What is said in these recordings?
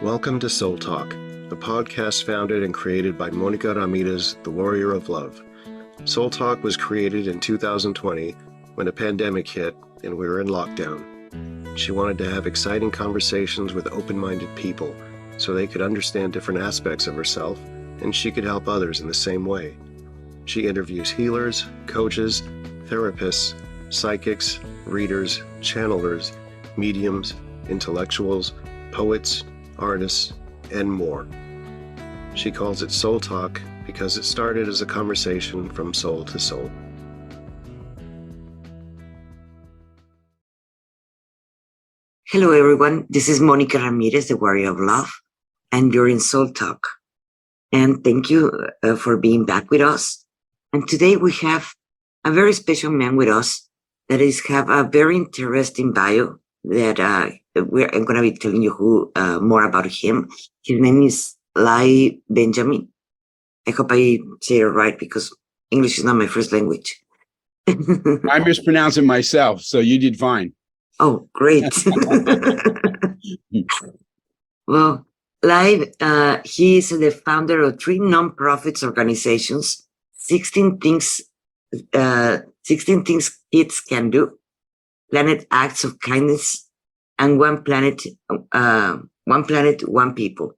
Welcome to Soul Talk, a podcast founded and created by Monica Ramirez, the Warrior of Love. Soul Talk was created in 2020 when a pandemic hit and we were in lockdown. She wanted to have exciting conversations with open-minded people so they could understand different aspects of herself and she could help others in the same way. She interviews healers, coaches, therapists, psychics, readers, channelers, mediums, intellectuals, poets, artists, and more. She calls it Soul Talk because it started as a conversation from soul to soul. Hello, everyone. This is Monica Ramirez, the Warrior of Love, and you're in Soul Talk. And thank you for being back with us. And today we have a very special man with us that have a very interesting bio that I'm going to be telling you more about him. His name is Lyle Benjamin. I hope I say it right because English is not my first language. I mispronounce it myself, so you did fine. Oh, great. Well, Lyle, he is the founder of 3 nonprofit organizations, 16 things kids can do, Planet Acts of Kindness, and One Planet, One People.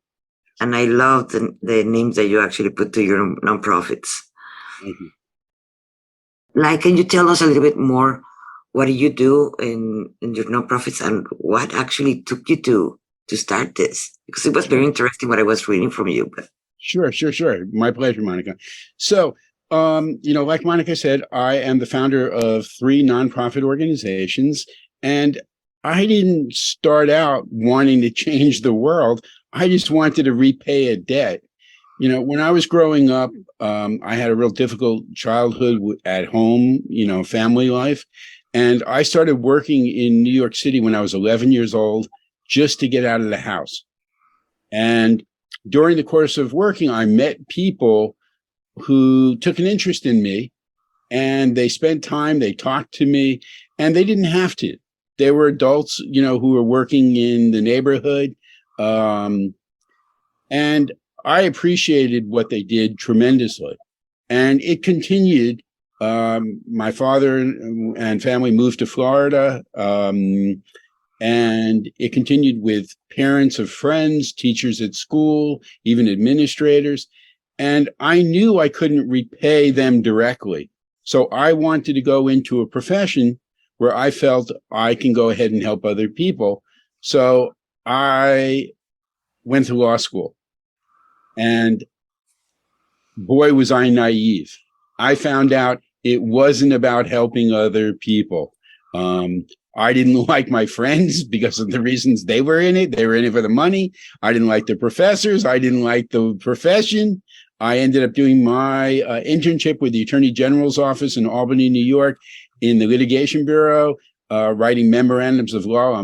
And I love the names that you actually put to your nonprofits. Thank you. Like, can you tell us a little bit more? What do you do in your nonprofits and what actually took you to start this? Because it was very interesting what I was reading from you. But. Sure. My pleasure, Monica. So, like Monica said, I am the founder of 3 nonprofit organizations, and I didn't start out wanting to change the world. I just wanted to repay a debt. When I was growing up, I had a real difficult childhood at home, family life. And I started working in New York City when I was 11 years old, just to get out of the house. And during the course of working, I met people who took an interest in me, and they spent time, they talked to me, and they didn't have to. They were adults, who were working in the neighborhood. And I appreciated what they did tremendously. And it continued. My father and family moved to Florida, and it continued with parents of friends, teachers at school, even administrators. And I knew I couldn't repay them directly. So I wanted to go into a profession where I felt I can go ahead and help other people. So I went to law school, and boy, was I naive. I found out it wasn't about helping other people. I didn't like my friends because of the reasons they were in it. They were in it for the money. I didn't like the professors. I didn't like the profession. I ended up doing my internship with the Attorney General's office in Albany, New York, in the Litigation Bureau, writing memorandums of law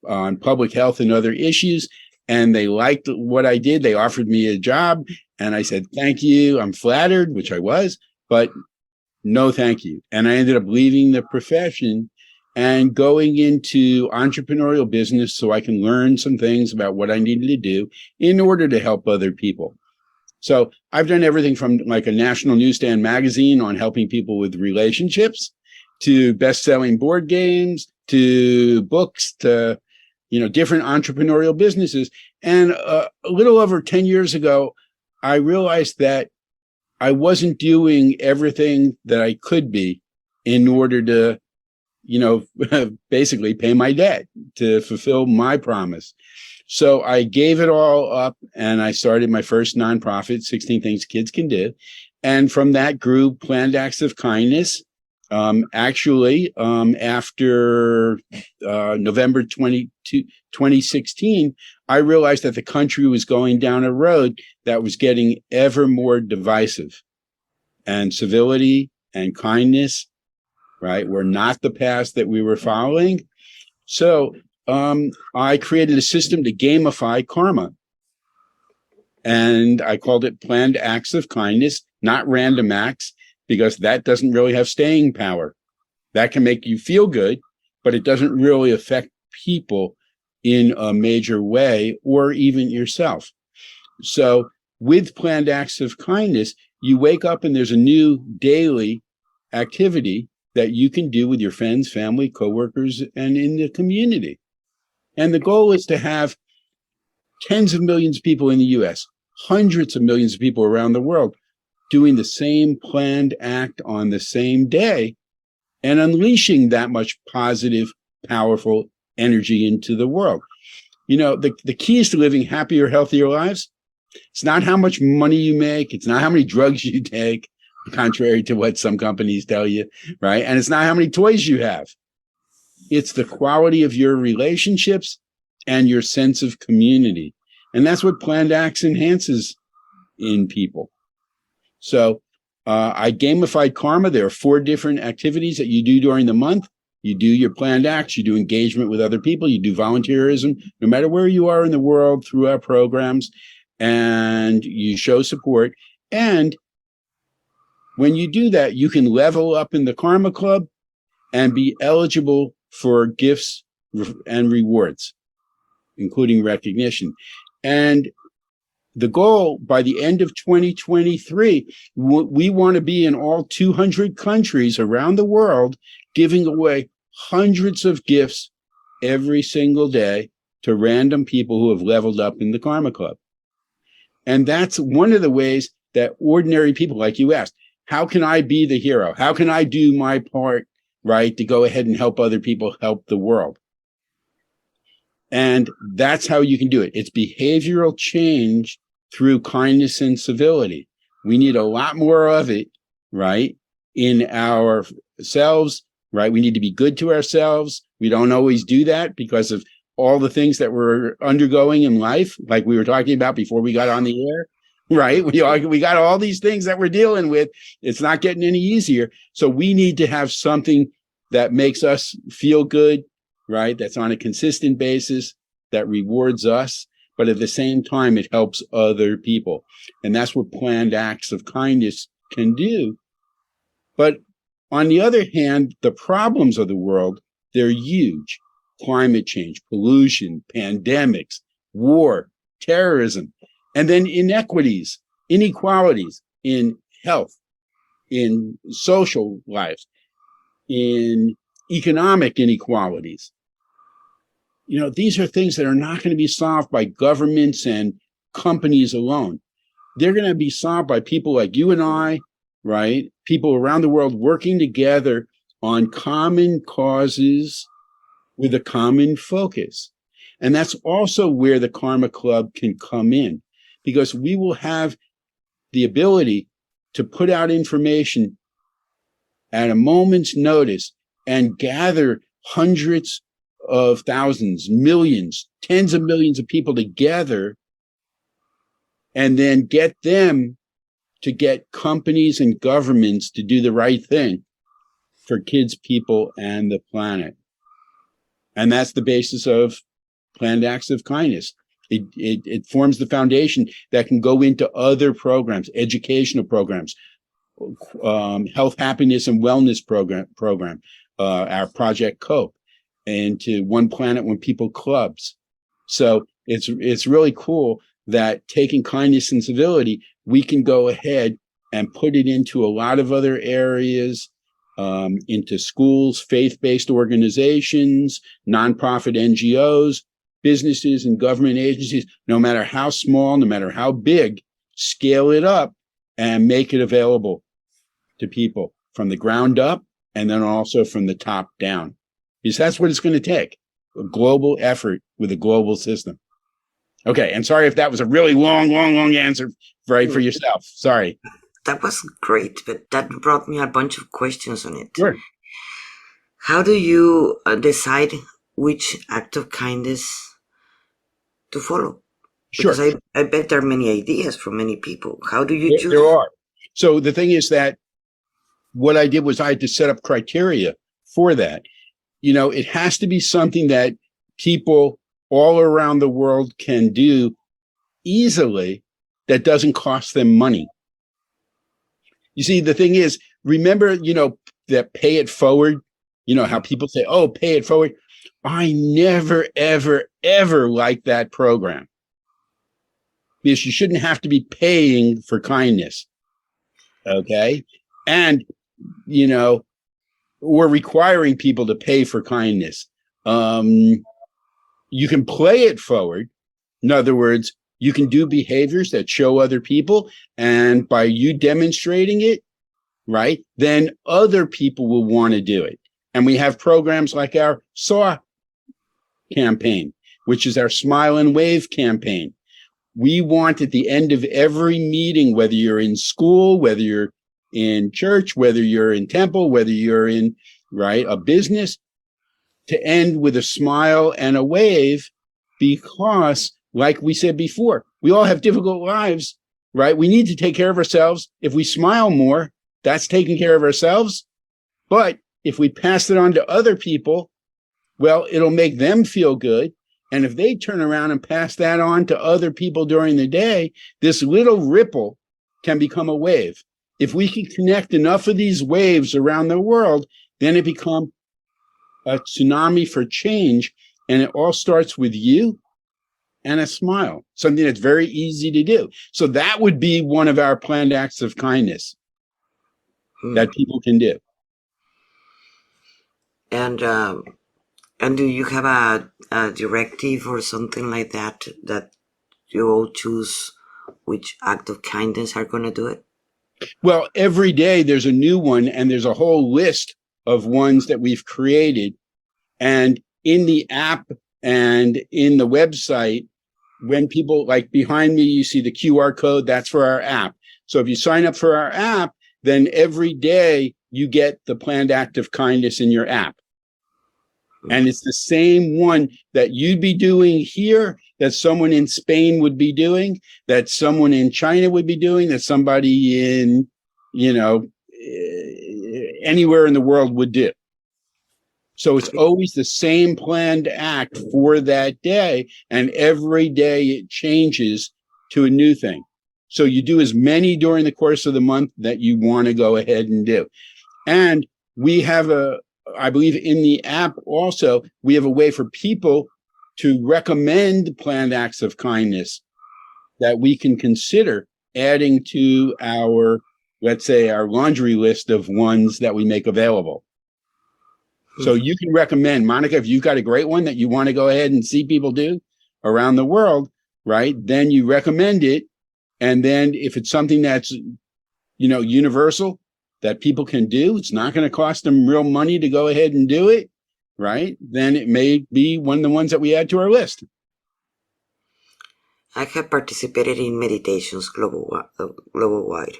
on public health and other issues. And they liked what I did. They offered me a job. And I said, thank you. I'm flattered, which I was, but no, thank you. And I ended up leaving the profession and going into entrepreneurial business so I can learn some things about what I needed to do in order to help other people. So I've done everything from like a national newsstand magazine on helping people with relationships to best-selling board games to books to, different entrepreneurial businesses. And a little over 10 years ago, I realized that I wasn't doing everything that I could be in order to, basically pay my debt, to fulfill my promise. So I gave it all up and I started my first nonprofit, 16 Things Kids Can Do. And from that grew Planned Acts of Kindness. After November 2016, I realized that the country was going down a road that was getting ever more divisive, and civility and kindness, right, were not the paths that we were following. So I created a system to gamify karma, and I called it Planned Acts of Kindness, not random acts, because that doesn't really have staying power. That can make you feel good, but it doesn't really affect people in a major way, or even yourself. So with planned acts of kindness, you wake up and there's a new daily activity that you can do with your friends, family, coworkers, and in the community. And the goal is to have tens of millions of people in the US, hundreds of millions of people around the world doing the same planned act on the same day and unleashing that much positive, powerful energy into the world. The key is to living happier, healthier lives. It's not how much money you make. It's not how many drugs you take, contrary to what some companies tell you, right? And it's not how many toys you have. It's the quality of your relationships and your sense of community. And that's what planned acts enhances in people. So I gamified karma. There are 4 different activities that you do during the month. You do your planned acts, you do engagement with other people, you do volunteerism, no matter where you are in the world through our programs, and you show support. And when you do that, you can level up in the Karma Club and be eligible for gifts and rewards, including recognition. And the goal by the end of 2023, we want to be in all 200 countries around the world, giving away hundreds of gifts every single day to random people who have leveled up in the Karma Club. And that's one of the ways that ordinary people, like you asked, how can I be the hero? How can I do my part, right, to go ahead and help other people help the world? And that's how you can do it. It's behavioral change through kindness and civility. We need a lot more of it, right, in ourselves, right? We need to be good to ourselves. We don't always do that because of all the things that we're undergoing in life, like we were talking about before we got on the air, right? We got all these things that we're dealing with. It's not getting any easier. So we need to have something that makes us feel good, right? That's on a consistent basis, that rewards us, but at the same time, it helps other people. And that's what planned acts of kindness can do. But on the other hand, the problems of the world, they're huge. Climate change, pollution, pandemics, war, terrorism, and then inequities, inequalities in health, in social lives, in economic inequalities. These are things that are not going to be solved by governments and companies alone. They're going to be solved by people like you and I, right? People around the world working together on common causes with a common focus. And that's also where the Karma Club can come in, because we will have the ability to put out information at a moment's notice and gather hundreds of thousands, millions, tens of millions of people together, and then get them to get companies and governments to do the right thing for kids, people, and the planet. And that's the basis of planned acts of kindness. It forms the foundation that can go into other programs, educational programs, health, happiness, and wellness program, our Project COPE, and to One Planet, One People clubs. So it's really cool that taking kindness and civility, we can go ahead and put it into a lot of other areas, into schools, faith-based organizations, nonprofit NGOs, businesses and government agencies. No matter how small, no matter how big, scale it up and make it available to people from the ground up and then also from the top down. Because that's what it's going to take, a global effort with a global system. Okay, and sorry if that was a really long answer for yourself. Sorry. That was great, but that brought me a bunch of questions on it. Sure. How do you decide which act of kindness to follow? Sure. Because I bet there are many ideas from many people. How do you choose? There are. So the thing is that what I did was I had to set up criteria for that. It has to be something that people all around the world can do easily that doesn't cost them money. You see, the thing is, remember, that pay it forward, how people say, oh, pay it forward. I never, ever, ever liked that program because you shouldn't have to be paying for kindness. Okay. And, you know, we're requiring people to pay for kindness. You can play it forward. In other words, you can do behaviors that show other people. And by you demonstrating it, right, then other people will want to do it. And we have programs like our SAW campaign, which is our Smile and Wave campaign. We want at the end of every meeting, whether you're in school, whether you're in church, whether you're in temple, whether you're in, right, a business, to end with a smile and a wave, because like we said before, we all have difficult lives, right? We need to take care of ourselves. If we smile more, that's taking care of ourselves. But if we pass it on to other people, well, it'll make them feel good. And if they turn around and pass that on to other people during the day, this little ripple can become a wave. If we can connect enough of these waves around the world, then it becomes a tsunami for change. And it all starts with you and a smile, something that's very easy to do. So that would be one of our planned acts of kindness that people can do. And do you have a directive or something like that that you all choose which act of kindness are going to do it? Well, every day there's a new one, and there's a whole list of ones that we've created. And in the app and in the website, when people, like behind me, you see the QR code, that's for our app. So if you sign up for our app, then every day you get the planned act of kindness in your app. And it's the same one that you'd be doing here, that someone in Spain would be doing, that someone in China would be doing, that somebody in, you know, anywhere in the world would do. So it's always the same planned act for that day. And every day it changes to a new thing. So you do as many during the course of the month that you want to go ahead and do. And we have I believe in the app also, we have a way for people to recommend planned acts of kindness that we can consider adding to our, let's say, our laundry list of ones that we make available. So you can recommend, Monica, if you've got a great one that you want to go ahead and see people do around the world, right? Then you recommend it. And then if it's something that's, you know, universal, that people can do, it's not going to cost them real money to go ahead and do it, right? Then it may be one of the ones that we add to our list. I have participated in meditations global wide,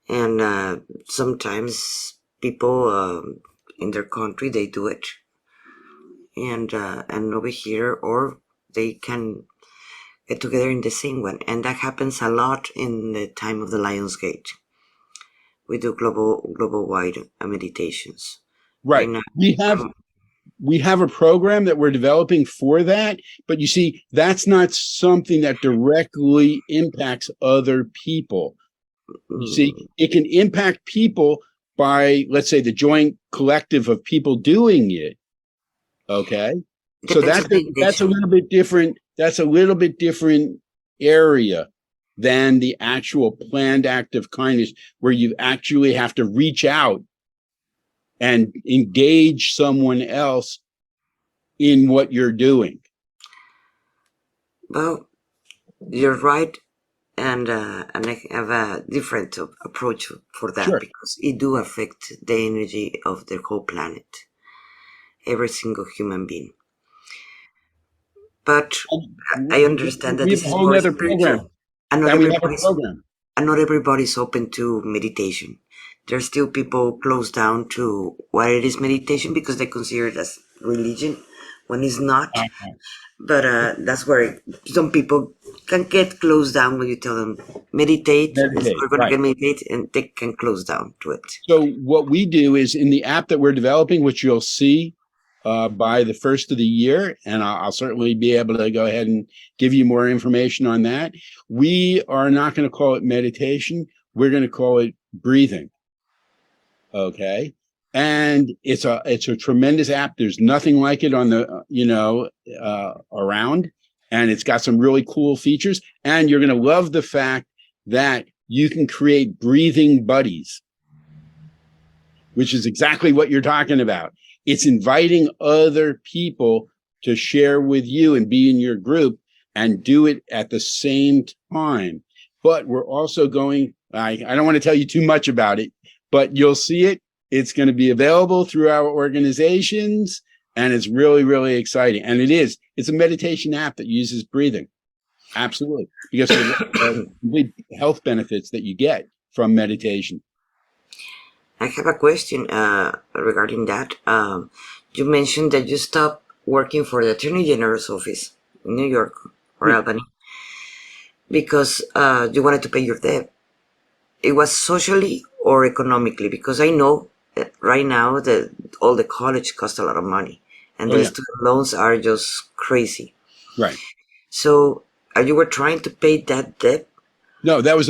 and sometimes people in their country they do it, and over here, or they can get together in the same one, and that happens a lot in the time of the Lionsgate. We do global wide meditations. Right. We have a program that we're developing for that, but you see, that's not something that directly impacts other people. You see, it can impact people by, let's say, the joint collective of people doing it. Okay. So that's a little bit different. That's a little bit different area than the actual planned act of kindness, where you actually have to reach out and engage someone else in what you're doing. Well, you're right, and I have a different approach for that. Sure. Because it do affect the energy of the whole planet, every single human being. But I understand that this is more spiritual. And not everybody's open to meditation. There's still people closed down to what it is meditation because they consider it as religion when it's not. But that's where some people can get closed down when you tell them meditate. We're going to meditate, and they can close down to it. So what we do is in the app that we're developing, which you'll see by the first of the year, and I'll certainly be able to go ahead and give you more information on that. We are not going to call it meditation. We're going to call it breathing. Okay. and it's a tremendous app. There's nothing like it on the around, and it's got some really cool features. And you're going to love the fact that you can create breathing buddies, which is exactly what you're talking about. It's inviting other people to share with you and be in your group and do it at the same time. But we're also going, I don't want to tell you too much about it, but you'll see it. It's going to be available through our organizations, and it's really, really exciting. And it's a meditation app that uses breathing. Absolutely. Because of the complete health benefits that you get from meditation. I have a question regarding that. You mentioned that you stopped working for the Attorney General's office in New York or Albany because you wanted to pay your debt. It was socially or economically? Because I know that right now that all the college costs a lot of money, and the student loans are just crazy. Right. So, you were trying to pay that debt? No, that was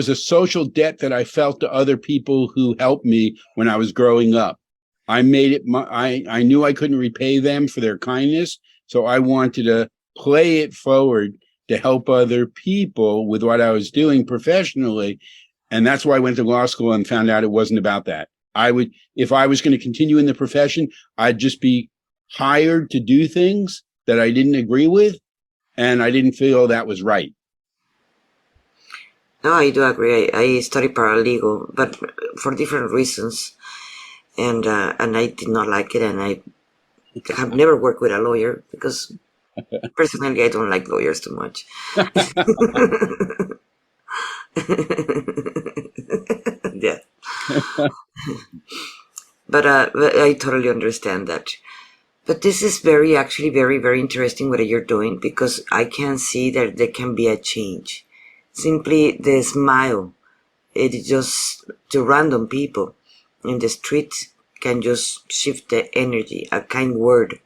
a social debt that I felt to other people who helped me when I was growing up. I made it. I knew I couldn't repay them for their kindness, so I wanted to play it forward to help other people with what I was doing professionally. And that's why I went to law school and found out it wasn't about that. If I was going to continue in the profession, I'd just be hired to do things that I didn't agree with, and I didn't feel that was right. No, I do agree. I studied paralegal, but for different reasons, and I did not like it, and I have never worked with a lawyer because personally I don't like lawyers too much. Yeah. But I totally understand that. But this is actually very, very interesting what you're doing, because I can see that there can be a change. Simply the smile, it just to random people in the street can just shift the energy. A kind word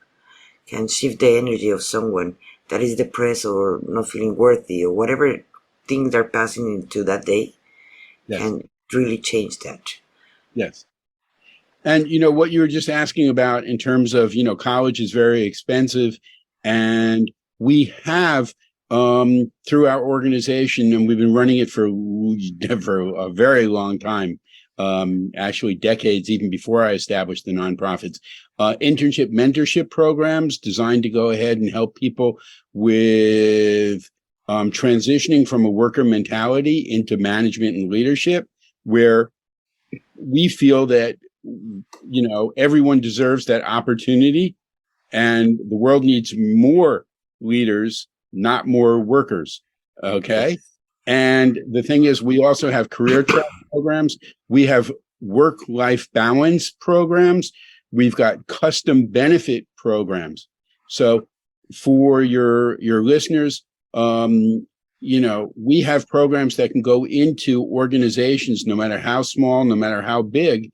can shift the energy of someone that is depressed or not feeling worthy or whatever thing they're passing into that day. Yes. And really change that. Yes. And, what you were just asking about in terms of, college is very expensive. And we have, through our organization, and we've been running it for a very long time, actually decades, even before I established the nonprofits, internship mentorship programs designed to go ahead and help people with transitioning from a worker mentality into management and leadership, where we feel that, everyone deserves that opportunity, and the world needs more leaders, not more workers. Okay. And the thing is, we also have career track programs. We have work-life balance programs. We've got custom benefit programs. So for your listeners, we have programs that can go into organizations, no matter how small, no matter how big,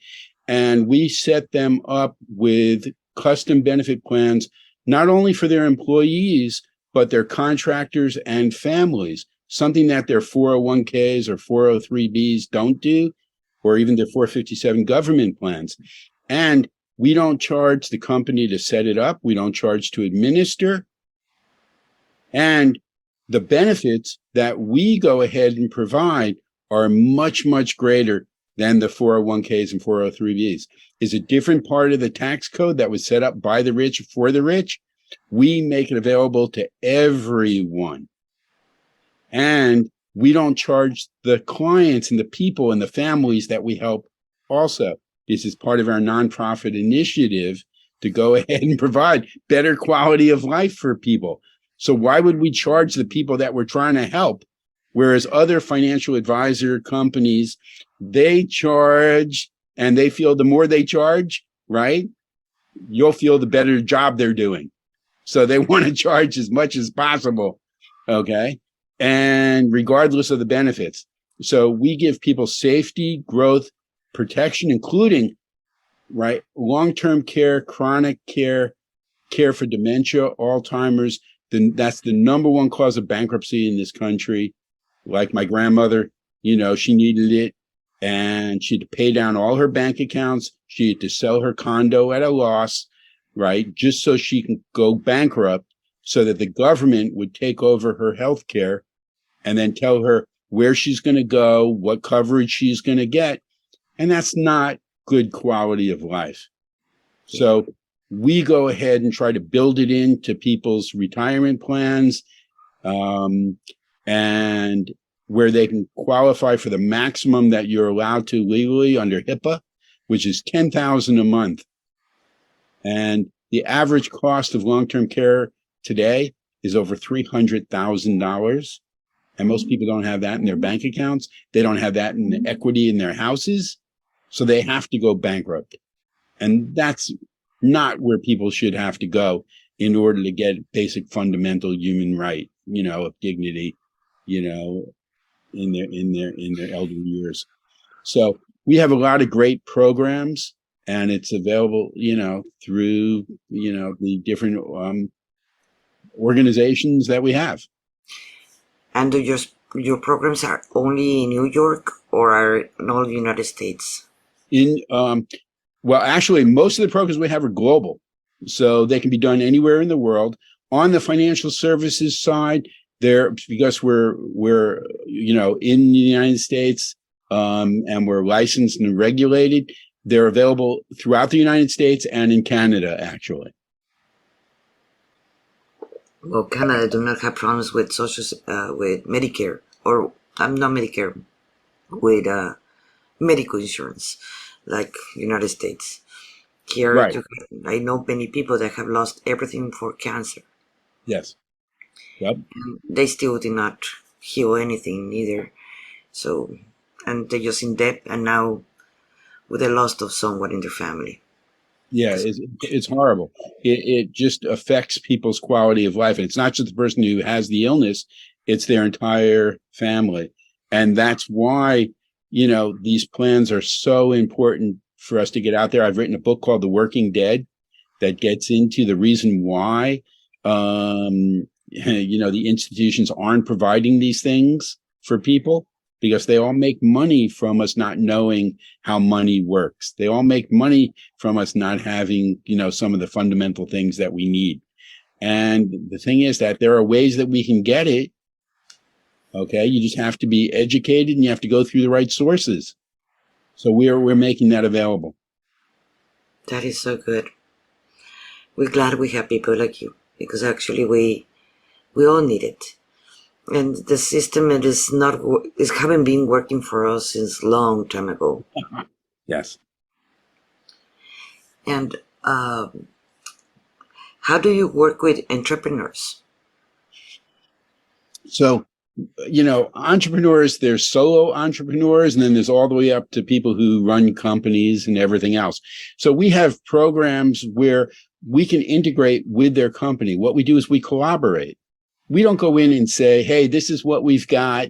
and we set them up with custom benefit plans, not only for their employees, but their contractors and families, something that their 401ks or 403bs don't do, or even their 457 government plans. And we don't charge the company to set it up. We don't charge to administer. And the benefits that we go ahead and provide are much, much greater than the 401ks and 403bs. Is a different part of the tax code that was set up by the rich for the rich. We make it available to everyone. And we don't charge the clients and the people and the families that we help also. This is part of our nonprofit initiative to go ahead and provide better quality of life for people. So why would we charge the people that we're trying to help? Whereas other financial advisor companies, they charge, and they feel the more they charge, right, you'll feel the better job they're doing. So they want to charge as much as possible, okay? And regardless of the benefits. So we give people safety, growth, protection, including, right, long-term care, chronic care, care for dementia, Alzheimer's. That's the number one cause of bankruptcy in this country. Like my grandmother, she needed it. and she had to pay down all her bank accounts. She had to sell her condo at a loss, right? Just so she can go bankrupt, so that the government would take over her health care and then tell her where she's going to go, what coverage she's going to get. And that's not good quality of life. So we go ahead and try to build it into people's retirement plans, and where they can qualify for the maximum that you're allowed to legally under HIPAA, which is $10,000 a month. And the average cost of long-term care today is over $300,000. And most people don't have that in their bank accounts. They don't have that in the equity in their houses. So they have to go bankrupt. And that's not where people should have to go in order to get basic fundamental human right, of dignity, in their elder years. So we have a lot of great programs, and it's available, through, the different organizations that we have. And your programs are only in New York or are in all the United States? Well, actually, most of the programs we have are global, so they can be done anywhere in the world. On the financial services side, because we're in the United States, and we're licensed and regulated, they're available throughout the United States and in Canada, actually. Well, Canada do not have problems with with Medicare, or not Medicare, with medical insurance, like United States. Here, Right. I know many people that have lost everything for cancer. Yes. Yep. And they still did not heal anything either. So, and they're just in debt, and now with the loss of someone in their family. Yeah, it's horrible. It just affects people's quality of life. And it's not just the person who has the illness, it's their entire family. And that's why, these plans are so important for us to get out there. I've written a book called The Working Dead that gets into the reason why, the institutions aren't providing these things for people, because they all make money from us not knowing how money works. They all make money from us not having, some of the fundamental things that we need. And the thing is that there are ways that we can get it. Okay. You just have to be educated, and you have to go through the right sources. So we're making that available. That is so good. We're glad we have people like you, because actually we all need it. And the system haven't been working for us since long time ago. Yes. And how do you work with entrepreneurs? So, entrepreneurs, there's solo entrepreneurs, and then there's all the way up to people who run companies and everything else. So we have programs where we can integrate with their company. What we do is we collaborate. We don't go in and say, hey, this is what we've got.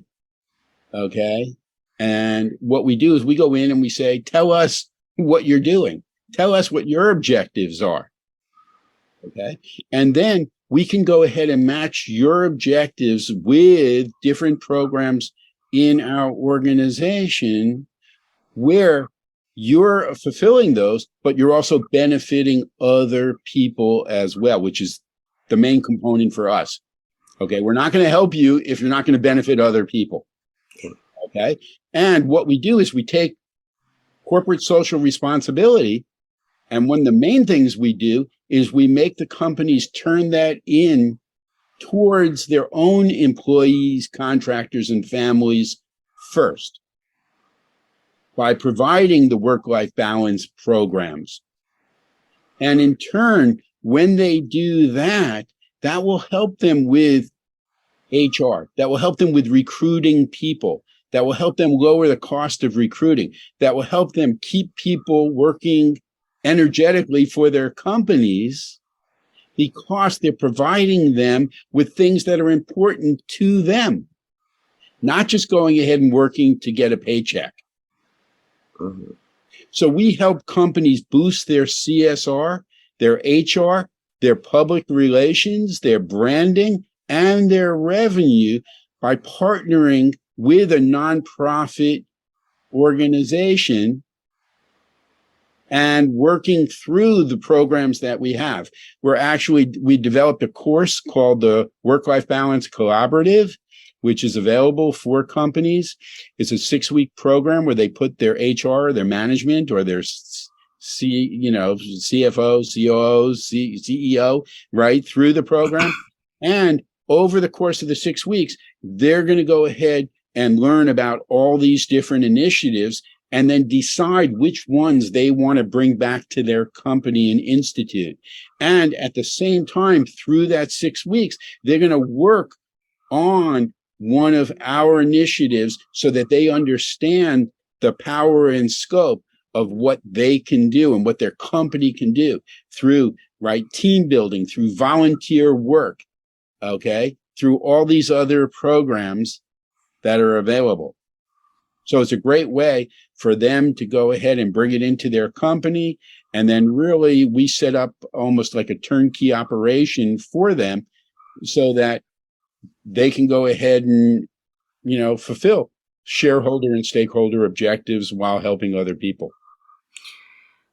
Okay. And what we do is we go in and we say, tell us what you're doing. Tell us what your objectives are. Okay. And then we can go ahead and match your objectives with different programs in our organization where you're fulfilling those, but you're also benefiting other people as well, which is the main component for us. Okay. We're not going to help you if you're not going to benefit other people. Okay. And what we do is we take corporate social responsibility. And one of the main things we do is we make the companies turn that in towards their own employees, contractors, and families first by providing the work-life balance programs. And in turn, when they do that, that will help them with HR. That will help them with recruiting people. That will help them lower the cost of recruiting. That will help them keep people working energetically for their companies, because they're providing them with things that are important to them, not just going ahead and working to get a paycheck. Mm-hmm. So we help companies boost their CSR, their HR, their public relations, their branding, and their revenue by partnering with a nonprofit organization and working through the programs that we have. We developed a course called the Work-Life Balance Collaborative, which is available for companies. It's a 6-week program where they put their HR, their management, or their CFO, COO, CEO, right through the program. And over the course of the 6 weeks, they're going to go ahead and learn about all these different initiatives and then decide which ones they want to bring back to their company and institute. And at the same time, through that 6 weeks, they're going to work on one of our initiatives so that they understand the power and scope of what they can do and what their company can do through, right, team building, through volunteer work, okay, through all these other programs that are available. So it's a great way for them to go ahead and bring it into their company. And then really we set up almost like a turnkey operation for them so that they can go ahead and, fulfill shareholder and stakeholder objectives while helping other people.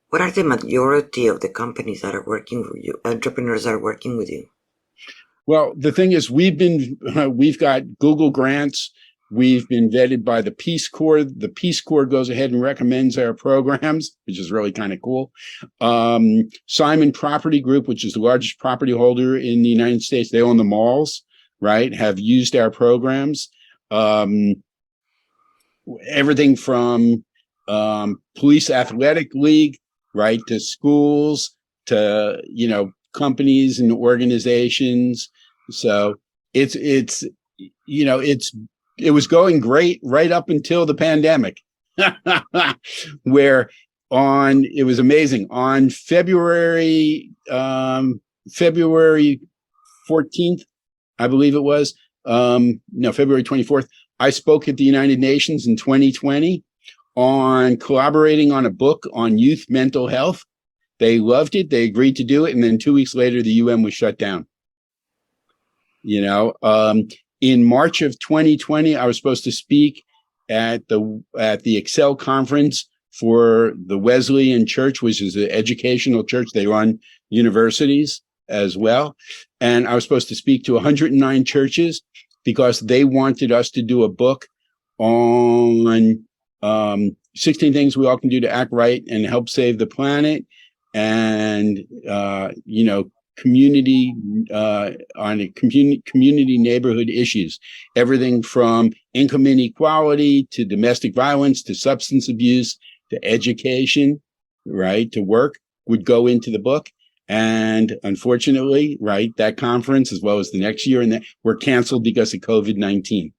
What are the majority of the companies that are working with you, entrepreneurs that are working with you? Well, the thing is, we've got Google grants. We've been vetted by the Peace Corps. The Peace Corps goes ahead and recommends our programs, which is really kind of cool. Simon Property Group, which is the largest property holder in the United States, they own the malls, right, have used our programs. Everything from police athletic league, right, to schools, to, companies and organizations. So it was going great right up until the pandemic, where it was amazing. On February 14th, I believe it was, February 24th, I spoke at the United Nations in 2020 on collaborating on a book on youth mental health. They loved it. They agreed to do it. And then 2 weeks later, the UN was shut down. In March of 2020, I was supposed to speak at the Excel conference for the Wesleyan Church, which is an educational church. They run universities as well. And I was supposed to speak to 109 churches because they wanted us to do a book on 16 things we all can do to act right and help save the planet. And, community neighborhood issues, everything from income inequality to domestic violence to substance abuse to education, right, to work would go into the book. And unfortunately, right, that conference as well as the next year and that were canceled because of COVID-19.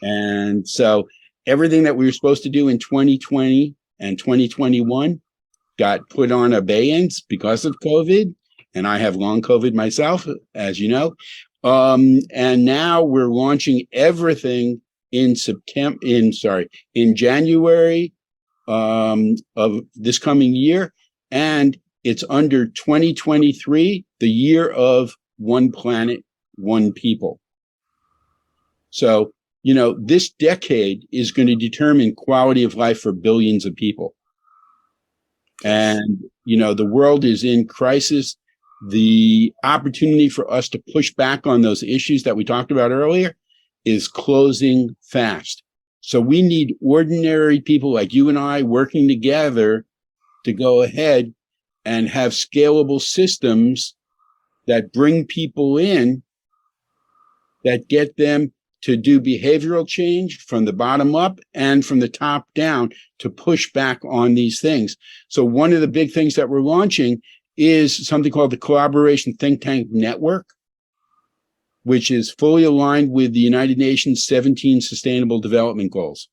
And so everything that we were supposed to do in 2020 and 2021 got put on abeyance because of COVID. And I have long COVID myself, as you know. And now we're launching everything in January of this coming year. And it's under 2023, the year of one planet, one people. So, this decade is going to determine quality of life for billions of people. And, the world is in crisis. The opportunity for us to push back on those issues that we talked about earlier is closing fast. So we need ordinary people like you and I working together to go ahead and have scalable systems that bring people in, that get them to do behavioral change from the bottom up and from the top down to push back on these things. So one of the big things that we're launching is something called the Collaboration Think Tank Network, which is fully aligned with the United Nations 17 Sustainable Development Goals.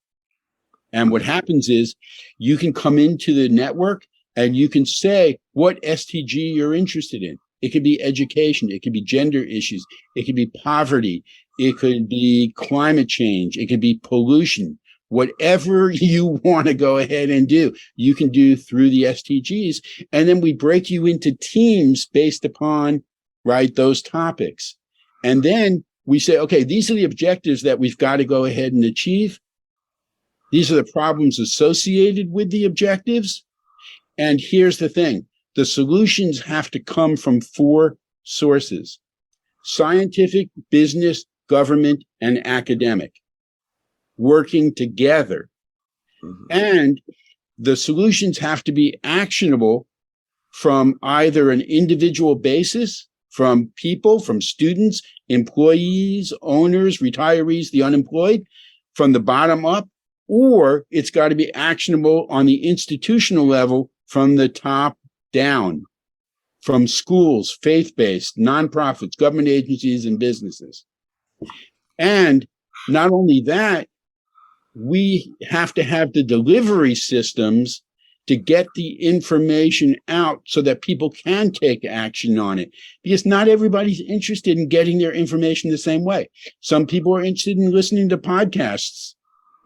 And what happens is you can come into the network and you can say what SDG you're interested in. It could be education. It could be gender issues. It could be poverty. It could be climate change. It could be pollution. Whatever you want to go ahead and do, you can do through the SDGs. And then we break you into teams based upon, right, those topics. And then we say, okay, these are the objectives that we've got to go ahead and achieve. These are the problems associated with the objectives. And here's the thing. The solutions have to come from 4 sources: scientific, business, government, and academic, working together. Mhm. And the solutions have to be actionable from either an individual basis, from people, from students, employees, owners, retirees, the unemployed, from the bottom up, or it's got to be actionable on the institutional level from the top down, from schools, faith-based, nonprofits, government agencies, and businesses. And not only that, we have to have the delivery systems to get the information out so that people can take action on it. Because not everybody's interested in getting their information the same way. Some people are interested in listening to podcasts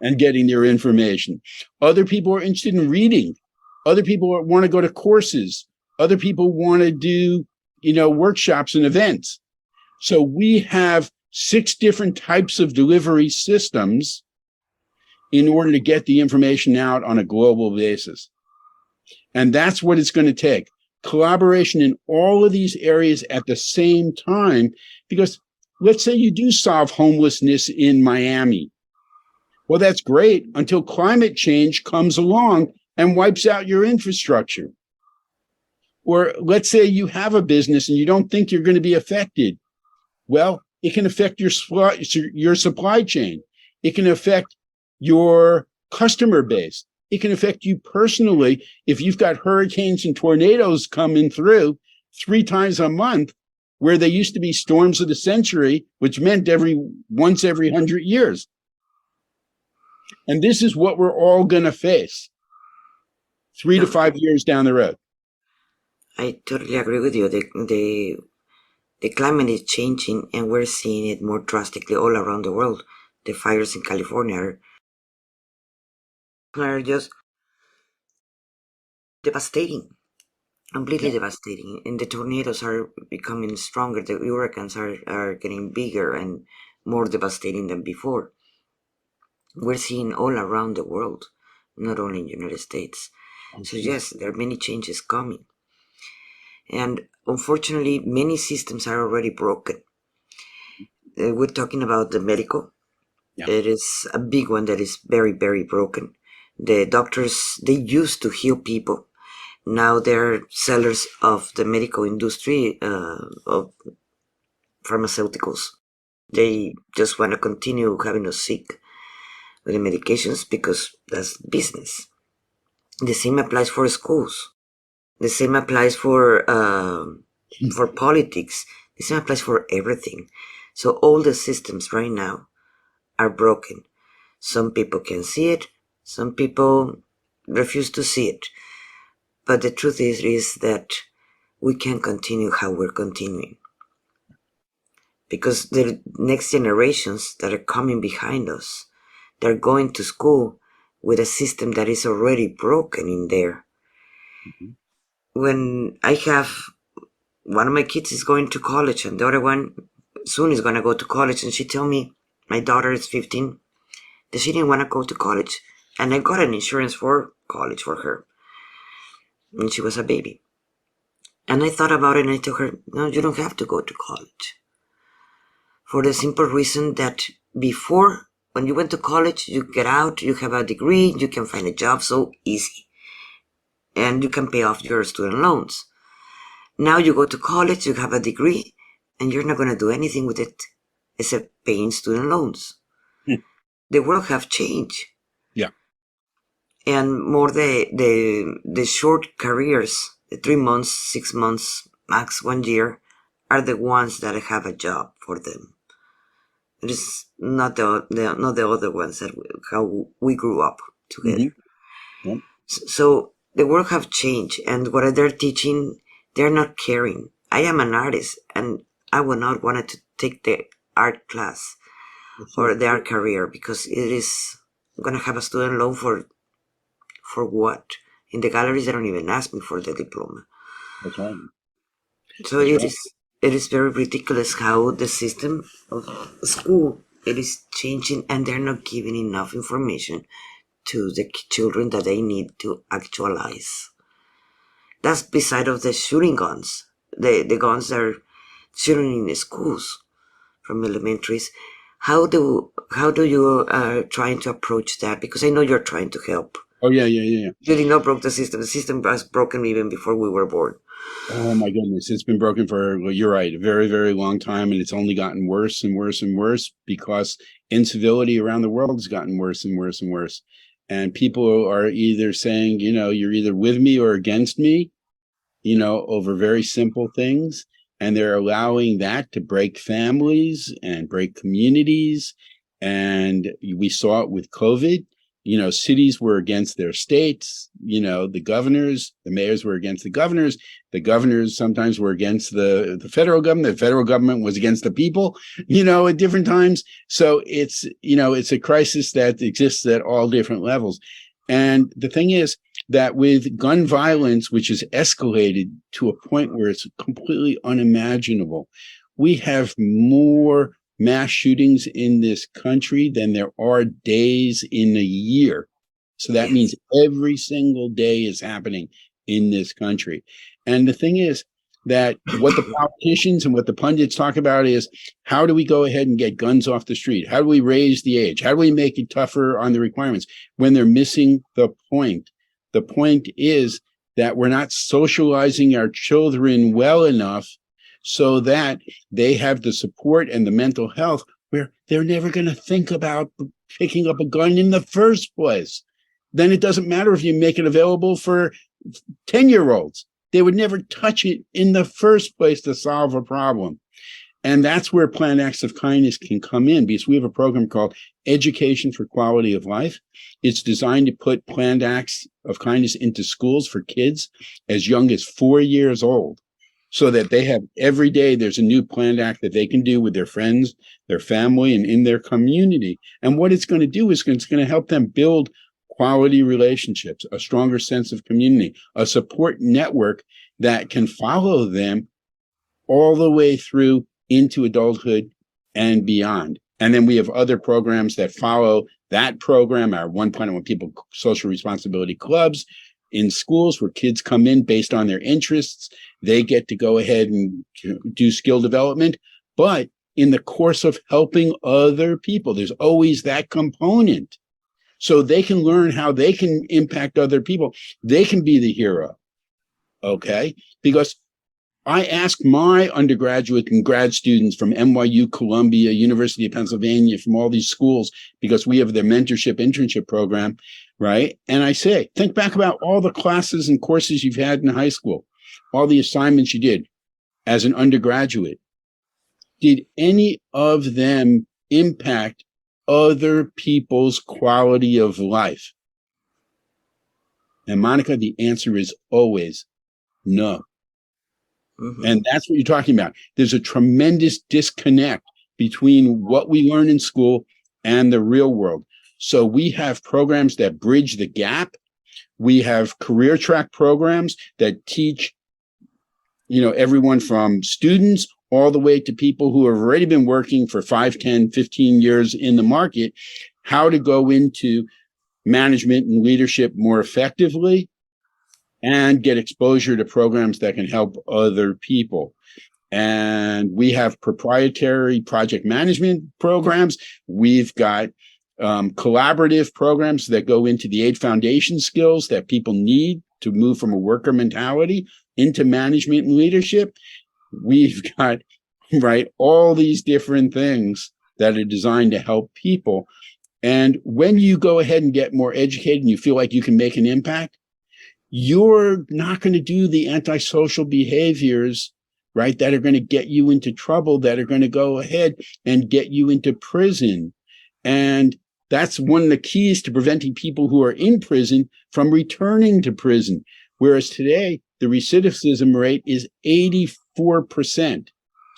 and getting their information. Other people are interested in reading. Other people want to go to courses. Other people want to do, workshops and events. So we have 6 different types of delivery systems in order to get the information out on a global basis. And that's what it's going to take. Collaboration in all of these areas at the same time, because let's say you do solve homelessness in Miami. Well, that's great until climate change comes along and wipes out your infrastructure. Or let's say you have a business and you don't think you're going to be affected. Well, it can affect your supply chain. It can affect your customer base. It can affect you personally if you've got hurricanes and tornadoes coming through 3 times a month, where they used to be storms of the century, which meant once every 100 years. And this is what we're all going to face 3 to 5 years down the road. I totally agree with you. The climate is changing, and we're seeing it more drastically all around the world. The fires in California are just devastating, completely devastating. And the tornadoes are becoming stronger. The hurricanes are getting bigger and more devastating than before. We're seeing all around the world, not only in the United States. So yes, there are many changes coming. And unfortunately, many systems are already broken. We're talking about the medical. Yeah. It is a big one that is very, very broken. The doctors, they used to heal people. Now they're sellers of the medical industry, of pharmaceuticals. They just want to continue having us sick with the medications because that's business. The same applies for schools. The same applies for politics. The same applies for everything. So all the systems right now are broken. Some people can see it. Some people refuse to see it. But the truth is that we can't continue how we're continuing. Because the next generations that are coming behind us, they're going to school with a system that is already broken in there. Mm-hmm. When I have one of my kids is going to college and the other one soon is going to go to college, and she told me, my daughter is 15, that she didn't want to go to college, and I got an insurance for college for her when she was a baby. And I thought about it, and I told her, no, you don't have to go to college, for the simple reason that before, when you went to college, you get out, you have a degree, you can find a job so easy, and you can pay off your student loans. Now you go to college, you have a degree, and you're not going to do anything with it except paying student loans. The world have changed. Yeah. And more the short careers, the 3 months, 6 months, max 1 year, are the ones that have a job for them. It is not the other ones that how we grew up together. Mm-hmm. Yeah. So the world have changed, and what they're teaching, they're not caring. I am an artist, and I would not want to take the art class or the art career, because it is going to have a student loan for what? In the galleries, they don't even ask me for the diploma. That's right. So it is very ridiculous how the system of school, it is changing, and they're not giving enough information to the children that they need to actualize. That's beside of the shooting guns, the guns that are shooting in the schools from elementaries. How do you trying to approach that? Because I know you're trying to help. Oh, yeah. You did not broke the system. The system was broken even before we were born. Oh, my goodness. It's been broken for, well, you're right, a very, very long time. And it's only gotten worse and worse and worse because incivility around the world has gotten worse and worse and worse. And people are either saying, you're either with me or against me, over very simple things. And they're allowing that to break families and break communities. And we saw it with COVID. Cities were against their states. The governors, the mayors were against the governors. The governors sometimes were against the federal government. The federal government was against the people, at different times. So it's a crisis that exists at all different levels. And the thing is that with gun violence, which has escalated to a point where it's completely unimaginable, we have more mass shootings in this country than there are days in a year. So that means every single day is happening in this country. And the thing is that what the politicians and what the pundits talk about is, how do we go ahead and get guns off the street? How do we raise the age? How do we make it tougher on the requirements when they're missing the point? The point is that we're not socializing our children well enough so that they have the support and the mental health where they're never going to think about picking up a gun in the first place. Then it doesn't matter if you make it available for 10-year-olds. They would never touch it in the first place to solve a problem. And that's where Planned Acts of Kindness can come in, because we have a program called Education for Quality of Life. It's designed to put planned acts of kindness into schools for kids as young as 4 years old, so that they have every day there's a new planned act that they can do with their friends, their family, and in their community. And what it's going to do is it's going to help them build quality relationships, a stronger sense of community, a support network that can follow them all the way through into adulthood and beyond. And then we have other programs that follow that program, our One Planet One People social responsibility clubs in schools, where kids come in based on their interests. They get to go ahead and do skill development, but in the course of helping other people, there's always that component. So they can learn how they can impact other people. They can be the hero. Okay? Because I ask my undergraduate and grad students from NYU, Columbia, University of Pennsylvania, from all these schools, because we have their mentorship internship program, right? And I say, think back about all the classes and courses you've had in high school, all the assignments you did as an undergraduate. Did any of them impact other people's quality of life? And Monica, the answer is always no. Mm-hmm. And that's what you're talking about. There's a tremendous disconnect between what we learn in school and the real world. So we have programs that bridge the gap. We have career track programs that teach, everyone from students all the way to people who have already been working for 5, 10, 15 years in the market, how to go into management and leadership more effectively and get exposure to programs that can help other people. And we have proprietary project management programs. We've got collaborative programs that go into the 8 foundation skills that people need to move from a worker mentality into management and leadership. We've got, all these different things that are designed to help people. And when you go ahead and get more educated and you feel like you can make an impact, you're not going to do the antisocial behaviors, that are going to get you into trouble, that are going to go ahead and get you into prison. And that's one of the keys to preventing people who are in prison from returning to prison. Whereas today, the recidivism rate is 84%.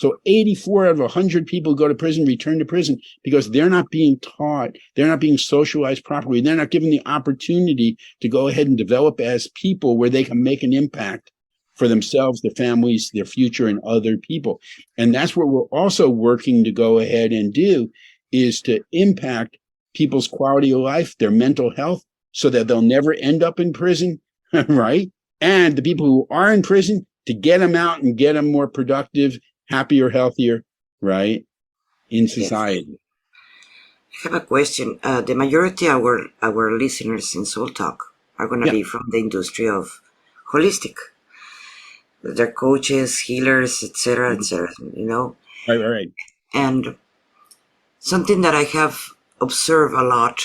So 84 out of 100 people go to prison, return to prison, because they're not being taught, they're not being socialized properly, they're not given the opportunity to go ahead and develop as people where they can make an impact for themselves, their families, their future, and other people. And that's what we're also working to go ahead and do, is to impact people's quality of life, their mental health, so that they'll never end up in prison, right? And the people who are in prison, to get them out and get them more productive, happier, healthier, right, in society. I have a question. The majority of our listeners in Soul Talk are going to be from the industry of holistic. They're coaches, healers, etc., etc. You know, Right. and something that I have observed a lot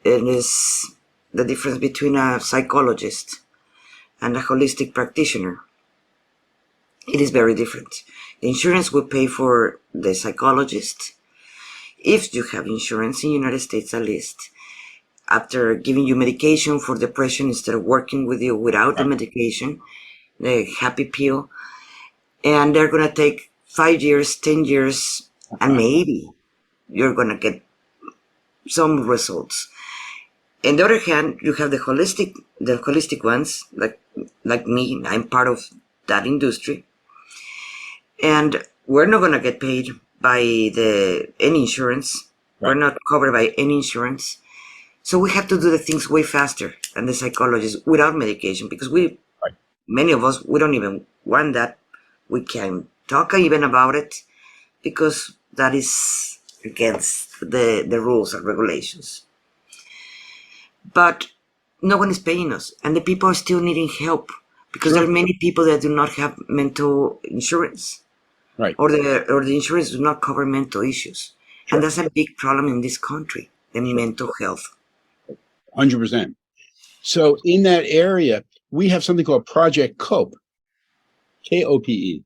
is the difference between a psychologist and a holistic practitioner. It is very different. The insurance will pay for the psychologist if you have insurance in the United States, at least. After giving you medication for depression, instead of working with you without the medication, the happy pill, and they're going to take 5 years, 10 years, and maybe you're going to get some results. On the other hand, you have the holistic ones, like me. I'm part of that industry, and we're not going to get paid by any insurance. We're not covered by any insurance. So we have to do the things way faster than the psychologists without medication, because many of us, we don't even want that. We can talk even about it because that is against the rules and regulations. But no one is paying us, and the people are still needing help because there are many people that do not have mental insurance, or the insurance does not cover mental issues, and that's a big problem in this country, the mental health. 100%. So in that area, we have something called Project COPE, KOPE.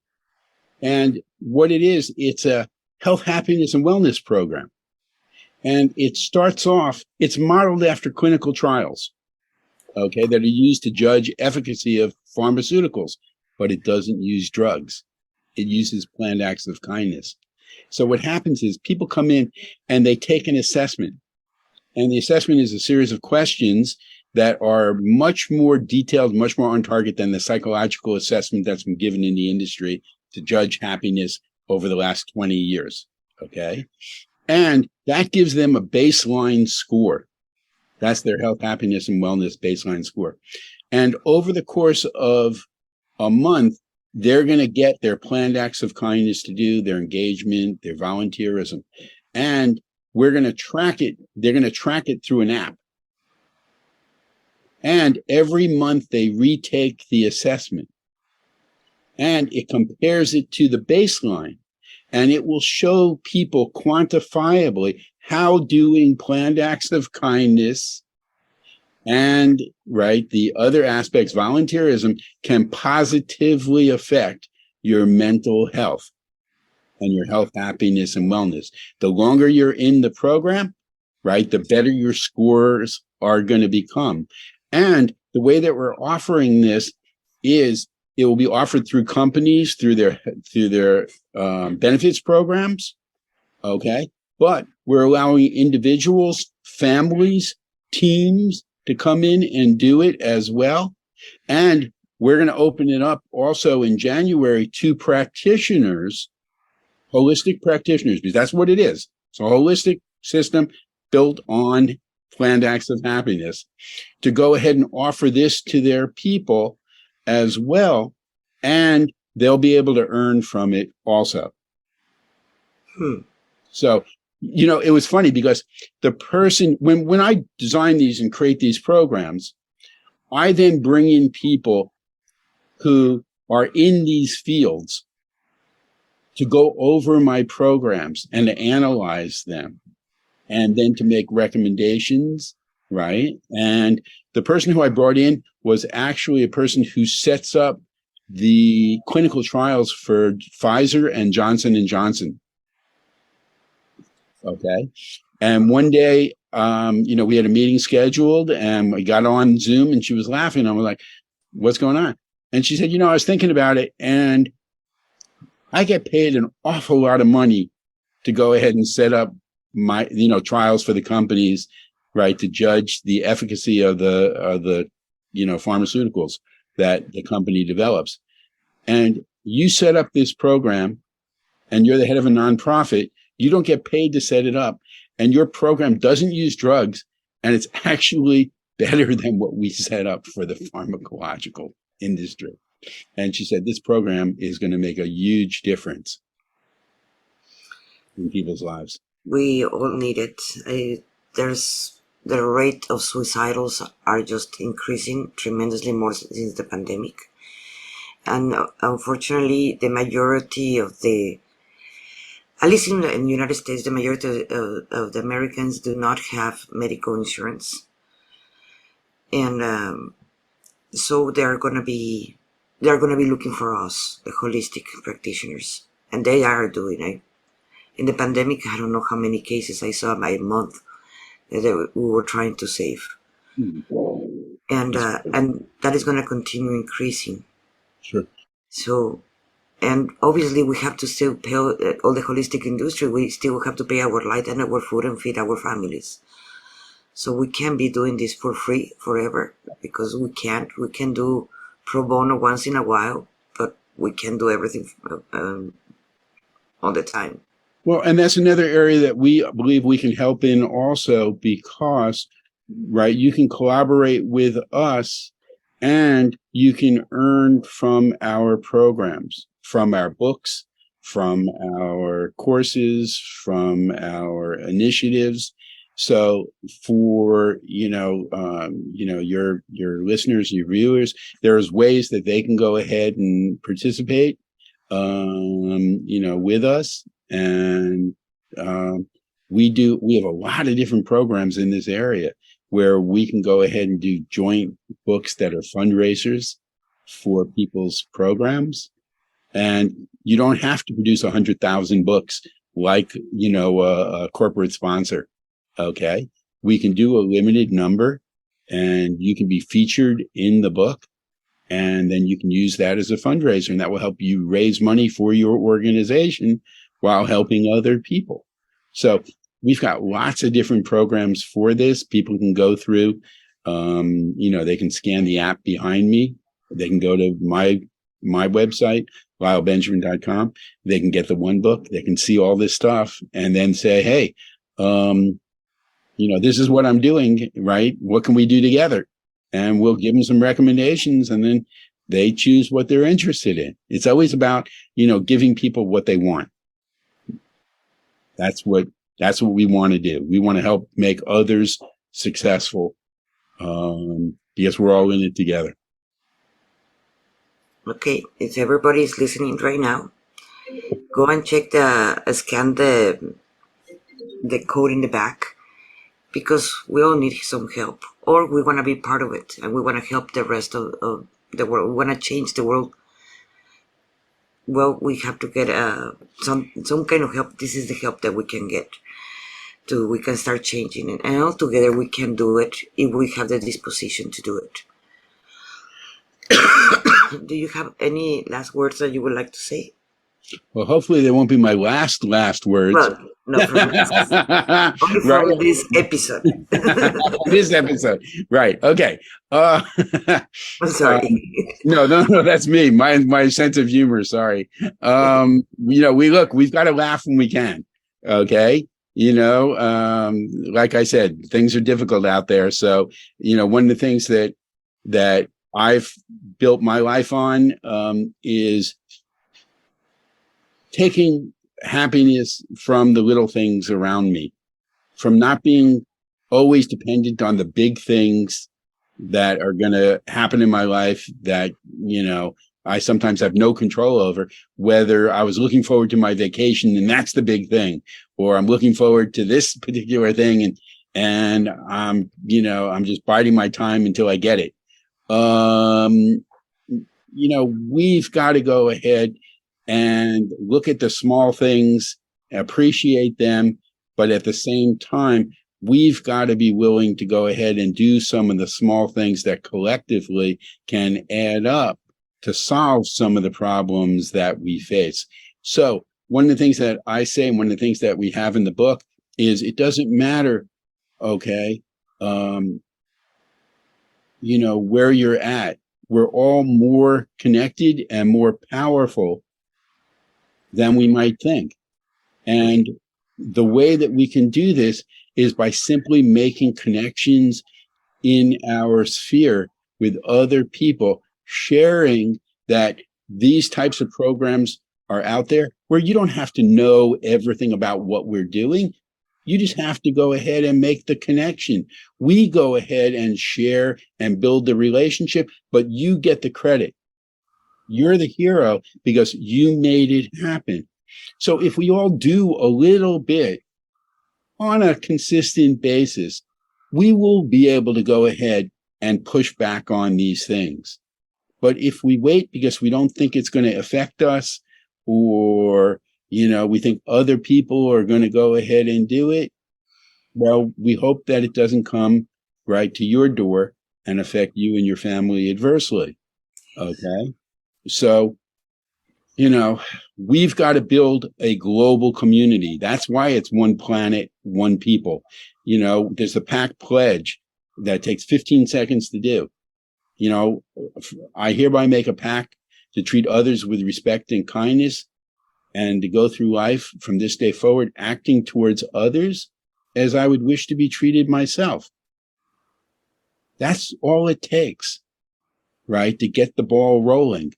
And what it is, it's a health, happiness, and wellness program. And it starts off, it's modeled after clinical trials, okay, that are used to judge efficacy of pharmaceuticals, but it doesn't use drugs. It uses planned acts of kindness. So what happens is people come in and they take an assessment. And the assessment is a series of questions that are much more detailed, much more on target than the psychological assessment that's been given in the industry to judge happiness over the last 20 years. Okay. And that gives them a baseline score. That's their health, happiness, and wellness baseline score. And over the course of a month, they're going to get their planned acts of kindness to do, their engagement, their volunteerism. And we're going to track it. They're going to track it through an app. And every month they retake the assessment. And it compares it to the baseline. And it will show people quantifiably how doing planned acts of kindness and, the other aspects, volunteerism, can positively affect your mental health and your health, happiness, and wellness. The longer you're in the program, the better your scores are going to become. And the way that we're offering this is it will be offered through companies, through their benefits programs. Okay. But we're allowing individuals, families, teams to come in and do it as well. And we're going to open it up also in January to practitioners, holistic practitioners, because that's what it is. It's a holistic system built on planned acts of happiness, to go ahead and offer this to their people as well. And they'll be able to earn from it also. So, it was funny because the person, when I design these and create these programs, I then bring in people who are in these fields to go over my programs and to analyze them and then to make recommendations, And the person who I brought in was actually a person who sets up the clinical trials for Pfizer and Johnson & Johnson. Okay. And one day, we had a meeting scheduled and we got on Zoom and she was laughing. I was like, what's going on? And she said, I was thinking about it and I get paid an awful lot of money to go ahead and set up my, trials for the companies, to judge the efficacy of the pharmaceuticals that the company develops. And you set up this program and you're the head of a nonprofit. You don't get paid to set it up. And your program doesn't use drugs. And it's actually better than what we set up for the pharmacological industry. And she said, this program is going to make a huge difference in people's lives. We all need it. There's the rate of suicidals are just increasing tremendously more since the pandemic. And unfortunately, the majority of at least in the United States, the majority of the Americans do not have medical insurance. And so they're going to be looking for us, the holistic practitioners. And they are doing it. In the pandemic, I don't know how many cases I saw by month that we were trying to save. And that is going to continue increasing. Sure. So, and obviously we have to still pay all the holistic industry. We still have to pay our light and our food and feed our families. So we can't be doing this for free forever, because we can't. We can do pro bono once in a while, but we can't do everything all the time. Well, and that's another area that we believe we can help in also, because, right, you can collaborate with us and you can earn from our programs, from our books, from our courses, from our initiatives. So for, your listeners, your viewers, there's ways that they can go ahead and participate, with us. And we have a lot of different programs in this area where we can go ahead and do joint books that are fundraisers for people's programs. And you don't have to produce 100,000 books like, a corporate sponsor. Okay. We can do a limited number and you can be featured in the book. And then you can use that as a fundraiser, and that will help you raise money for your organization while helping other people. So we've got lots of different programs for this. People can go through, they can scan the app behind me. They can go to my website, lylebenjamin.com. They can get the one book. They can see all this stuff and then say, hey, this is what I'm doing, right? What can we do together? And we'll give them some recommendations, and then they choose what they're interested in. It's always about, giving people what they want. That's what we want to do. We want to help make others successful, because we're all in it together. Okay, if everybody is listening right now, go and scan the code in the back, because we all need some help, or we want to be part of it, and we want to help the rest of the world. We want to change the world. Well, we have to get some kind of help. This is the help that we can get. We can start changing it, and all together we can do it if we have the disposition to do it. Do you have any last words that you would like to say? Well, hopefully they won't be my last words. Well, no, only from this episode. This episode, right? Okay. I'm sorry. No, that's me. My sense of humor. Sorry. We've got to laugh when we can. Okay. Like I said, things are difficult out there. So, one of the things that I've built my life on is taking happiness from the little things around me, from not being always dependent on the big things that are going to happen in my life that, I sometimes have no control over, whether I was looking forward to my vacation and that's the big thing, or I'm looking forward to this particular thing and I'm just biding my time until I get it. We've got to go ahead and look at the small things, appreciate them, but at the same time, we've got to be willing to go ahead and do some of the small things that collectively can add up to solve some of the problems that we face. So one of the things that I say, and one of the things that we have in the book is it doesn't matter, okay, where you're at. We're all more connected and more powerful than we might think. And the way that we can do this is by simply making connections in our sphere with other people, sharing that these types of programs are out there where you don't have to know everything about what we're doing. You just have to go ahead and make the connection. We go ahead and share and build the relationship, but you get the credit. You're the hero because you made it happen. So if we all do a little bit on a consistent basis, we will be able to go ahead and push back on these things. But if we wait because we don't think it's going to affect us, or, we think other people are going to go ahead and do it, well, we hope that it doesn't come right to your door and affect you and your family adversely. Okay. So, we've got to build a global community. That's why it's one planet, one people. There's the pact pledge that takes 15 seconds to do. I hereby make a pact to treat others with respect and kindness, and to go through life from this day forward, acting towards others as I would wish to be treated myself. That's all it takes, right, to get the ball rolling.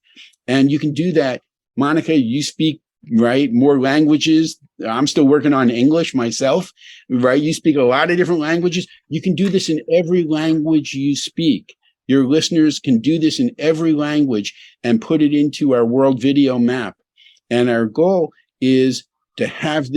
And you can do that. Monica, you speak, right, more languages. I'm still working on English myself, right? You speak a lot of different languages. You can do this in every language you speak. Your listeners can do this in every language and put it into our world video map. And our goal is to have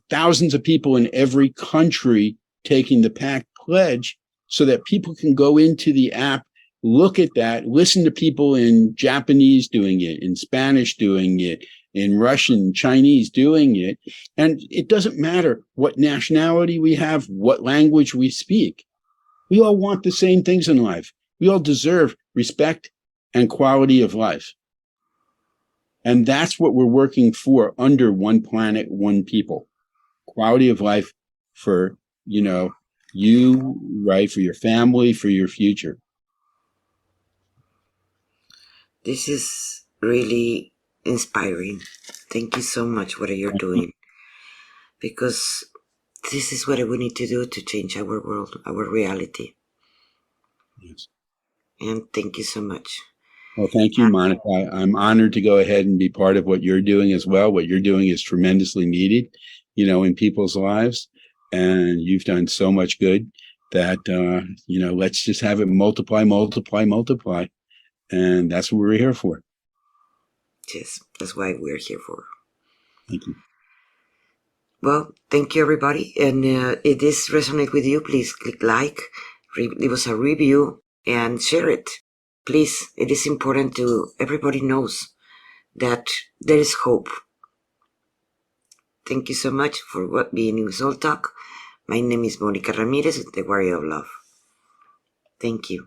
thousands of people in every country taking the pact pledge, so that people can go into the app, look at that, listen to people in Japanese doing it, in Spanish doing it, in Russian, Chinese doing it. And it doesn't matter what nationality we have, what language we speak. We all want the same things in life. We all deserve respect and quality of life. And that's what we're working for under one planet, one people. Quality of life for, you, right, for your family, for your future. This is really inspiring. Thank you so much what you're doing, because this is what we need to do to change our world, our reality. Yes. And thank you so much. Well, thank you, Monica. I'm honored to go ahead and be part of what you're doing as well. What you're doing is tremendously needed, in people's lives. And you've done so much good that, let's just have it multiply, multiply, multiply. And that's what we're here for. Yes, that's why we're here for. Thank you. Well, thank you, everybody. And if this resonates with you, please click like, leave us a review, and share it. Please, it is important to everybody knows that there is hope. Thank you so much for being in Soul Talk. My name is Monica Ramirez, the Warrior of Love. Thank you.